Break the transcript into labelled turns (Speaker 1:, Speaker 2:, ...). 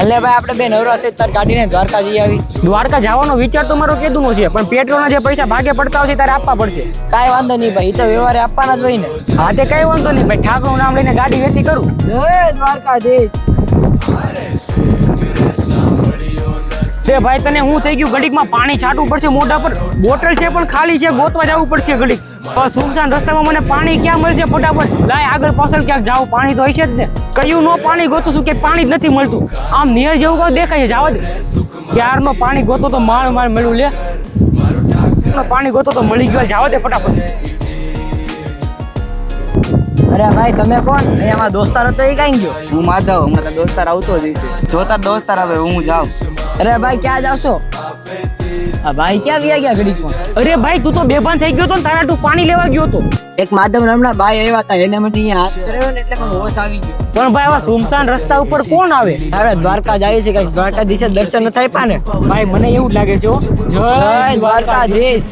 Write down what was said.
Speaker 1: એટલે ભાઈ આપણે બે નવરા છે તાર ગાડીને દ્વારકા જઈ આવી.
Speaker 2: દ્વારકા જવાનો વિચાર તો મારો કેદુનો છે, પણ પેટ્રોલના જે પૈસા ભાગે પડતા હશે ત્યારે આપવા પડશે.
Speaker 1: કાંઈ વાંધો નહીં ભાઈ, એ તો વ્યવહારે આપવાના જ હોય ને.
Speaker 2: હા તે કઈ વાંધો નહીં ભાઈ, ઠાકરનું નામ લઈને ગાડી વેચી કરું.
Speaker 1: જય દ્વારકાધીશ.
Speaker 2: તે ભાઈ તને હું થઈ ગયું, ઘડીકમાં પાણી છાંટવું પડશે મોઢા પર. બોટલ છે પણ ખાલી છે, ગોતવા જવું પડશે ઘડીક. પણ સુમસાન રસ્તામાં મને પાણી ક્યાં મળશે ફટાફટ? લાય આગળ પાછળ ક્યાંક જાવ, પાણી તો હશે જ ને. કયું નો પાણી ગોતું છું કે પાણી જ નથી મળતું. આમ નિયર જેવું કહું દેખાય છે, જવા દે. ક્યારનો પાણી ગોતો તો માળ મળ્યું લે. પાણી ગોતો તો મળી ગયો, જવા દે ફટાફટ.
Speaker 1: અરે ભાઈ તમે કોણ? અહીંયા દોસ્તાર હતો એ કઈ ગયો?
Speaker 3: હું માધવ, હમણાં દોસ્તાર આવતો જ હશે. જો તાર દોસ્તાર આવે હું જાઉં.
Speaker 1: અરે ભાઈ ક્યાં જાવશો? આ ભાઈ ક્યાં વ્યા ગયા ઘડીકમાં?
Speaker 2: અરે ભાઈ તું તો બેભાન થઈ ગયો તો ને, તારા તું પાણી લેવા ગયો તો.
Speaker 1: એક માધવ નામના ભાઈ આવ્યા હતા, એને મને અહીંયા હાથ કર્યો ને એટલે મને હોશ આવી ગયો.
Speaker 2: પણ ભાઈ આવા સુમસાન રસ્તા ઉપર કોણ આવે?
Speaker 1: અરે દ્વારકા જાય છે, કઈ દ્વારકાધીશે દર્શન નથી આપ્યા ને.
Speaker 2: ભાઈ મને એવું જ લાગે છે હો.
Speaker 1: જય દ્વારકાધીશ.